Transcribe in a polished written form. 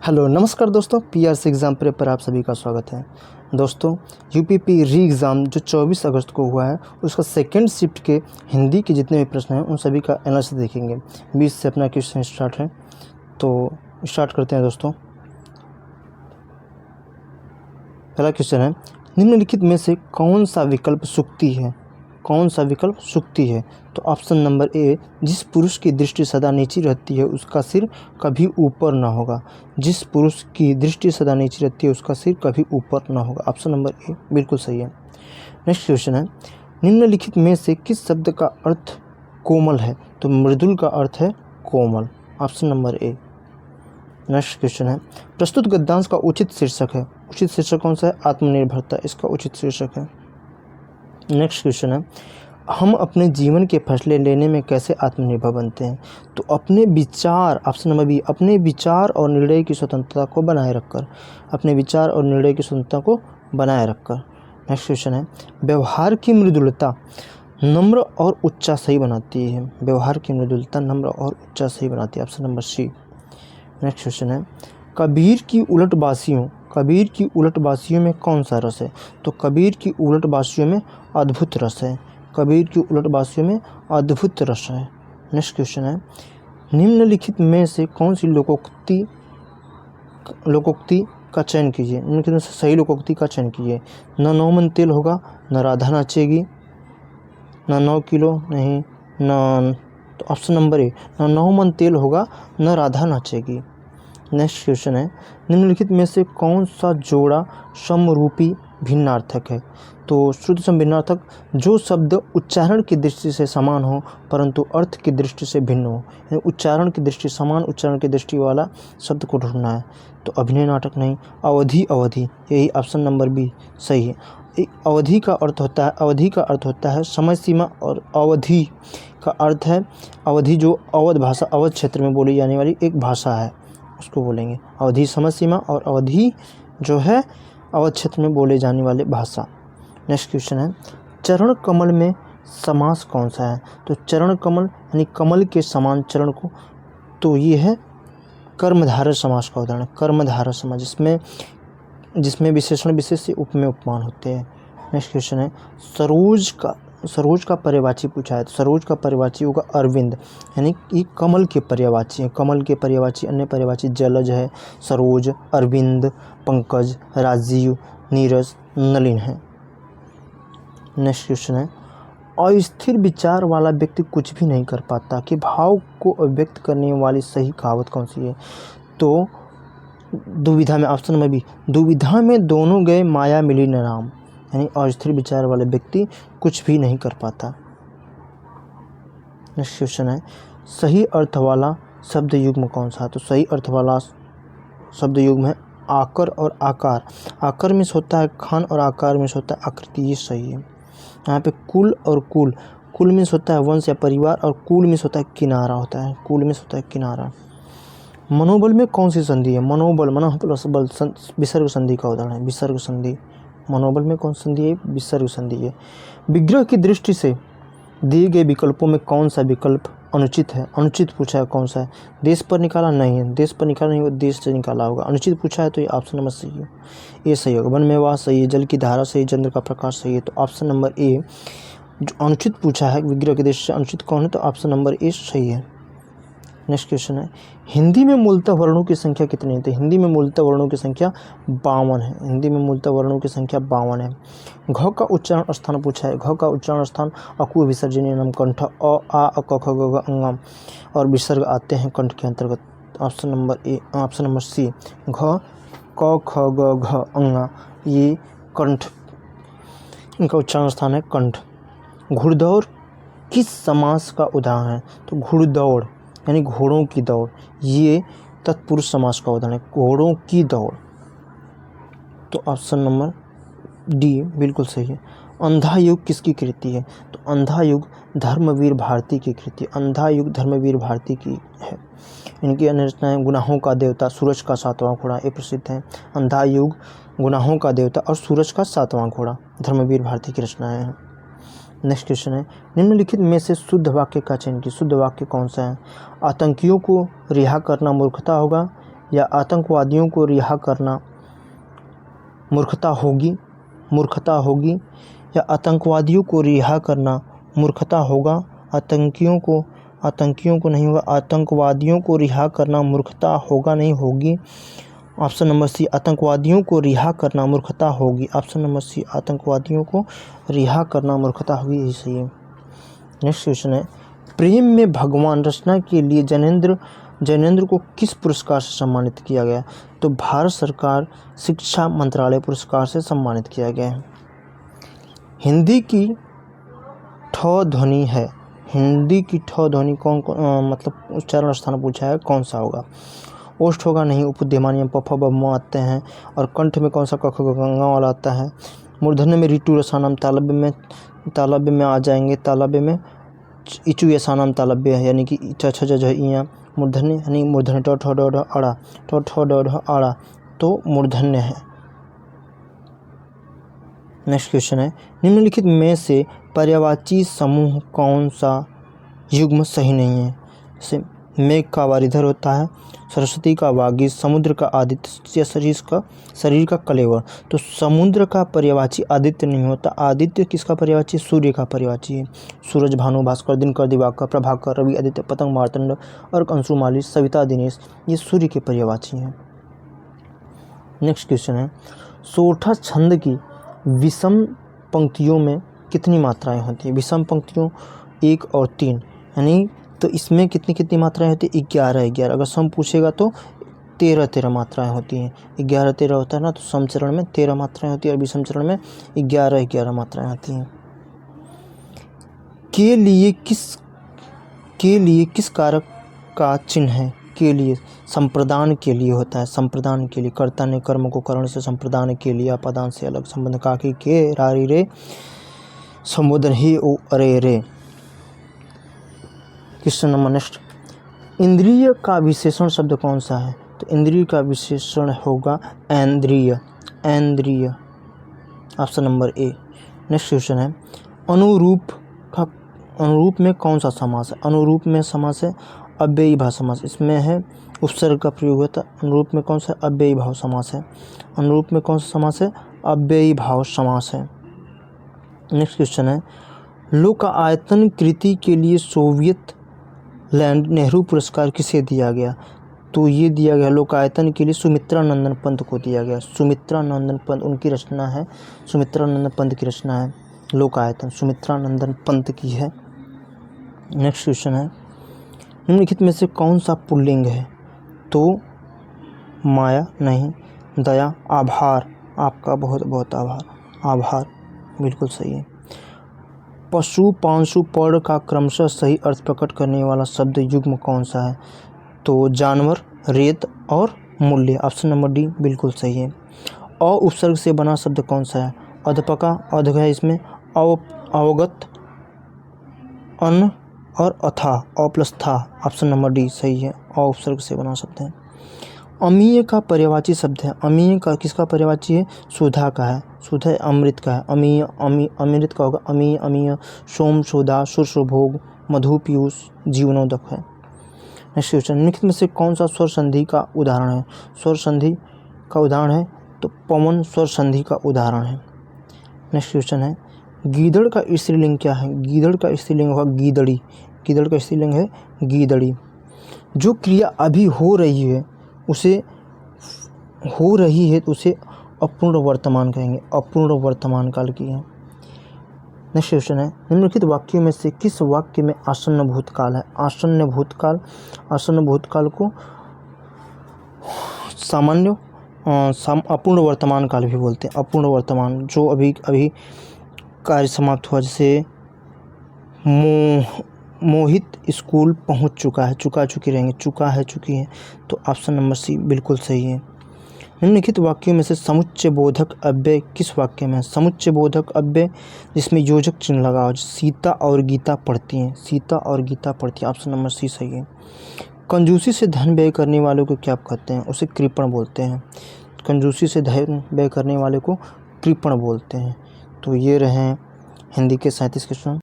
Hello नमस्कार दोस्तों, PRC exam prep पर आप सभी का स्वागत है। दोस्तों, यूपीपी री एग्ज़ाम जो 24 अगस्त को हुआ है उसका सेकंड शिफ्ट के हिंदी के जितने भी प्रश्न हैं उन सभी का एनालिसिस देखेंगे। 20 से अपना क्वेश्चन स्टार्ट है, तो स्टार्ट करते हैं दोस्तों। पहला क्वेश्चन है, निम्नलिखित में से कौन सा विकल्प सूक्ति है? कौन सा विकल्प सूक्ति है? तो ऑप्शन नंबर ए, जिस पुरुष की दृष्टि सदा नीची रहती है उसका सिर कभी ऊपर ना होगा। जिस पुरुष की दृष्टि सदा नीची रहती है उसका सिर कभी ऊपर ना होगा। ऑप्शन नंबर ए बिल्कुल सही है। नेक्स्ट क्वेश्चन है, निम्नलिखित में से किस शब्द का अर्थ कोमल है? तो मृदुल का अर्थ है कोमल। Option number A. Next question है, प्रस्तुत गद्यांश का उचित शीर्षक है। उचित शीर्षक कौन सा है? आत्मनिर्भरता इसका उचित शीर्षक है। नेक्स्ट क्वेश्चन है, हम अपने जीवन के फैसले लेने में कैसे आत्मनिर्भर बनते हैं? तो अपने विचार, ऑप्शन नंबर बी, अपने विचार और निर्णय की स्वतंत्रता को बनाए रखकर। अपने विचार और निर्णय की स्वतंत्रता को बनाए रखकर। नेक्स्ट क्वेश्चन है, व्यवहार की मृदुलता नम्र और उच्चासही बनाती है। व्यवहार की मृदुलता नम्र और उच्चासही बनाती है। Option number C. Next question है, कबीर की उलटबासियों में कौन सा रस है? तो कबीर की उलटबासियों में अद्भुत रस है। कबीर की उलटबासियों में अद्भुत रस है। नेक्स्ट क्वेश्चन है, निम्नलिखित में से कौन सी लोकोक्ति का चयन कीजिए। निम्नलिखित में से सही लोकोक्ति का चयन कीजिए। न 9 मन तेल होगा, न राधा नाचेगी, न 9 किलो नहीं, न, तो ऑप्शन नंबर ए, न 9 मन तेल होगा, न राधा नाचेगी। नेक्स्ट क्वेश्चन है, निम्नलिखित में से कौन सा जोड़ा समरूपी भिन्नार्थक है? तो शुद्ध सम भिन्नार्थक जो शब्द उच्चारण की दृष्टि से समान हो परंतु अर्थ की दृष्टि से भिन्न हो। यानी उच्चारण की दृष्टि समान उच्चारण की दृष्टि वाला शब्द को ढूंढना है। तो अभिनय नाटक नहीं, अवधि यही ऑप्शन नंबर बी सही है। अवधि का अर्थ होता है समय सीमा, और अवधि का अर्थ है अवधि जो अवध भाषा, अवध क्षेत्र में बोली जाने वाली एक भाषा है उसको बोलेंगे। अवधि समय सीमा और अवधि जो है अवध क्षेत्र में बोले जाने वाले भाषा। नेक्स्ट क्वेश्चन है, चरण कमल में समास कौन सा है? तो चरण कमल यानी कमल के समान चरण को, तो ये है कर्मधारय समास का उदाहरण। कर्मधारय समास जिसमें विशेषण विशेष से उपमेय उपमान होते हैं। नेक्स्ट क्वेश्चन है, सरोज का पर्यायवाची पूछा है। तो सरोज का पर्यायवाची होगा अरविंद, यानी ये कमल के पर्यायवाची है। कमल के पर्यायवाची अन्य पर्यायवाची जलज है, सरोज, अरविंद, पंकज, राजीव, नीरज, नलिन है। नेक्स्ट क्वेश्चन है, अस्थिर विचार वाला व्यक्ति कुछ भी नहीं कर पाता कि भाव को अभिव्यक्त करने वाली सही कहावत कौन सी है? तो दुविधा में, ऑप्शन नंबर बी, दुविधा में दोनों गए माया मिली न राम, यानी अस्थिर विचार वाला व्यक्ति कुछ भी नहीं कर पाता। नेक्स्ट क्वेश्चन है, सही अर्थ वाला शब्द युग्म कौन सा? तो सही अर्थ वाला शब्द युग्म है आकर और आकार। आकर में होता है खान और आकार में होता है आकृति, ये सही है। यहाँ पे कुल और कुल में होता है वंश या परिवार, और कुल में होता है किनारा होता है। कुल में होता है किनारा। मनोबल में कौन सी संधि है? मनोबल विसर्ग संधि का उदाहरण है। विसर्ग संधि। मनोबल में कौन संधि है? विसर्ग संधि है। विग्रह की दृष्टि से दिए गए विकल्पों में कौन सा विकल्प अनुचित है? अनुचित पूछा है कौन सा है? देश पर निकाला नहीं है, देश पर निकाला नहीं होगा, देश से निकाला होगा। अनुचित पूछा है तो ये ऑप्शन नंबर सही है, ये सही होगा। वन में वाह सही है, जल की धारा सही, चंद्र का प्रकाश सही है। तो ऑप्शन नंबर ए जो अनुचित पूछा है विग्रह की दृष्टि से अनुचित कौन है? तो ऑप्शन नंबर ए सही है। नेक्स्ट क्वेश्चन है, हिंदी में मूलतः वर्णों की संख्या कितनी है? तो हिंदी में मूलतः वर्णों की संख्या 52 है। हिंदी में मूलतः वर्णों की संख्या 52 है। घ का उच्चारण स्थान पूछा है। घ का उच्चारण स्थान अकु विसर्जनीय नम कंठ अ आ क ख ग घ अंगम और विसर्ग आते हैं कंठ के अंतर्गत। Option number A, option number C, घ क ख ग घ अंगा, ये कंठ, इनका उच्चारण स्थान है कंठ। घुड़दौड़ किस समास का उदाहरण है? तो घुड़दौड़ यानी घोड़ों की दौड़, ये तत्पुरुष समास का उदाहरण है, घोड़ों की दौड़। तो ऑप्शन नंबर डी बिल्कुल सही है। अंधा युग किसकी कृति है? तो अंधा युग धर्मवीर भारती की कृति। अंधा युग धर्मवीर भारती की है। इनकी अन्य रचनाएं गुनाहों का देवता, सूरज का 7वां घोड़ा, ये प्रसिद्ध हैं। अंधा युग, गुनाहों का देवता और सूरज का 7वां घोड़ा धर्मवीर भारती की रचनाएं हैं। नेक्स्ट क्वेश्चन है, निम्नलिखित में से शुद्ध वाक्य का चयन कीजिए। शुद्ध वाक्य कौन सा है? आतंकियों को रिहा करना मूर्खता होगा, या आतंकवादियों को रिहा करना मूर्खता होगी, मूर्खता होगी, या आतंकवादियों को रिहा करना मूर्खता होगा, आतंकियों को नहीं होगा, आतंकवादियों को रिहा करना मूर्खता होगा नहीं होगी। ऑप्शन नंबर सी, आतंकवादियों को रिहा करना मूर्खता होगी। ऑप्शन नंबर सी, आतंकवादियों को रिहा करना मूर्खता होगी, यही सही है। नेक्स्ट क्वेश्चन है, प्रेम में भगवान रचना के लिए जैनेंद्र को किस पुरस्कार से सम्मानित किया गया? तो भारत सरकार शिक्षा मंत्रालय पुरस्कार से सम्मानित किया गया है। हिंदी की ठ ध्वनि है, हिंदी की ठ ध्वनि कौन मतलब उच्चारण स्थान पूछा है, कौन सा होगा? ओष्ठ होगा नहीं, उपद्यमानी पफ बम आते हैं। और कंठ में कौन सा कख गंगा वाला आता है? मूर्धन्य में ऋतु रसानाम, तालव्य में आ जाएंगे, तालव्य में इचु यसानाम तालव्य है, यानी कि छ ज इया मूर्धन्य, यानी मूर्धन्य ट ठ ड ढ अड़ा, ट ठ ड ढ अड़ा, तो मूर्धन्य है। नेक्स्ट क्वेश्चन है, निम्नलिखित में से पर्यायवाची समूह कौन सा युग्म सही नहीं है? जैसे मेघ का वारिधर होता है, सरस्वती का वागीश, समुद्र का आदित्य, या शरीर का कलेवर। तो समुद्र का पर्यायवाची आदित्य नहीं होता, आदित्य किसका पर्यायवाची? सूर्य का पर्यायवाची है। सूरज, भानु, भास्कर, दिनकर, दिवाकर, प्रभाकर, रवि, आदित्य, पतंग, मार्तंड, अर्क, अंशुमाली, सविता, दिनेश, ये सूर्य के पर्यायवाची हैं। नेक्स्ट क्वेश्चन है, सोठा छंद की विषम पंक्तियों में कितनी मात्राएं होती हैं? विषम पंक्तियों 1 और 3, यानी तो इसमें कितनी मात्राएं होती है? 11। अगर सम पूछेगा तो 13 मात्राएं होती हैं। 11 होता है ना, तो सम चरण में 13 मात्राएं होती है और विषम चरण में 11 मात्राएं होती हैं। के लिए किस कारक का चिन्ह है? के लिए संप्रदान के लिए होता है, संप्रदान के लिए। कर्ता ने कर्म को करण से संप्रदान के लिए, अपादान से अलग संबंध, काकी के रारी रे संबोधन ही ओ अरे रे। क्वेश्चन नंबर नेक्स्ट, इंद्रिय का विशेषण शब्द कौन सा है? तो इंद्रिय का विशेषण होगा ऐन्द्रिय, ऐन्द्रिय, option number A. Next question है, अनुरूप में कौन सा समास है? अनुरूप में समास है अव्ययी भाव समास, इसमें है उपसर्ग का प्रयोग होता है। अनुरूप में कौन सा? अव्ययी भाव समास है। अनुरूप में कौन सा समास है? अव्ययी भाव समास है। नेक्स्ट क्वेश्चन है, लोकायतन कृति के लिए सोवियत लैंड नेहरू पुरस्कार किसे दिया गया? तो ये दिया गया लोकायतन के लिए सुमित्रा नंदन पंत को दिया गया। सुमित्रा नंदन पंत उनकी रचना है, सुमित्रा नंदन पंत की रचना है लोकायतन, सुमित्रा नंदन पंत की है। नेक्स्ट क्वेश्चन है, निम्नलिखित में से कौन सा पुल्लिंग है? तो माया नहीं, दया, आभार, आपका बहुत बहुत आभार, आभार बिल्कुल सही है। पशु, पांशु, पर्ण का क्रमशः सही अर्थ प्रकट करने वाला शब्द युग्म कौन सा है? तो जानवर, रेत और मूल्य, ऑप्शन नंबर डी बिल्कुल सही है। अ उपसर्ग से बना शब्द कौन सा है? अध्यापका, अध है इसमें, अवगत, अन्न और अथा, अ प्लस था, ऑप्शन नंबर डी सही है, अ उपसर्ग से बना शब्द है। अमीय का पर्यायवाची शब्द है, अमीय का किसका पर्यायवाची है? सुधा का है, सुधा अमृत का है, अमीय अमृत का होगा अमीय, अमीय, सोम, सुधा, सुरसुभोग, मधु, पीयूष, जीवनोदक है। नेक्स्ट क्वेश्चन, निम्नलिखित में से कौन सा स्वर संधि का उदाहरण है? स्वर संधि का उदाहरण है तो पवन स्वर संधि का उदाहरण है। नेक्स्ट क्वेश्चन है, गीदड़ का स्त्रीलिंग क्या है? गीदड़ का स्त्रीलिंग होगा गीदड़ी, गीदड़ का स्त्रीलिंग है गीदड़ी। जो क्रिया अभी हो रही है तो उसे अपूर्ण वर्तमान कहेंगे, अपूर्ण वर्तमान काल की है। नेक्स्ट क्वेश्चन है, निम्नलिखित वाक्यों में से किस वाक्य में आसन्न भूतकाल है? आसन्न भूतकाल, आसन्न भूतकाल को सामान्य अपूर्ण वर्तमान काल भी बोलते हैं। अपूर्ण वर्तमान जो अभी कार्य समाप्त हुआ, जैसे मोहित स्कूल पहुंच चुका है, चुकी रहेंगे, चुका है, चुकी है, तो ऑप्शन नंबर सी बिल्कुल सही है। निम्नलिखित वाक्यों में से समुच्चय बोधक अव्यय किस वाक्य में है? समुच्चय बोधक अव्यय जिसमें योजक चिन्ह लगा हो, सीता और गीता पढ़ती हैं, सीता और गीता पढ़ती हैं, ऑप्शन नंबर सी सही है। कंजूसी से धन व्यय करने वालों को क्या कहते हैं? उसे कृपण बोलते हैं। कंजूसी से धन व्यय करने वाले को कृपण बोलते हैं। तो ये रहे हिंदी के 37 क्वेश्चन।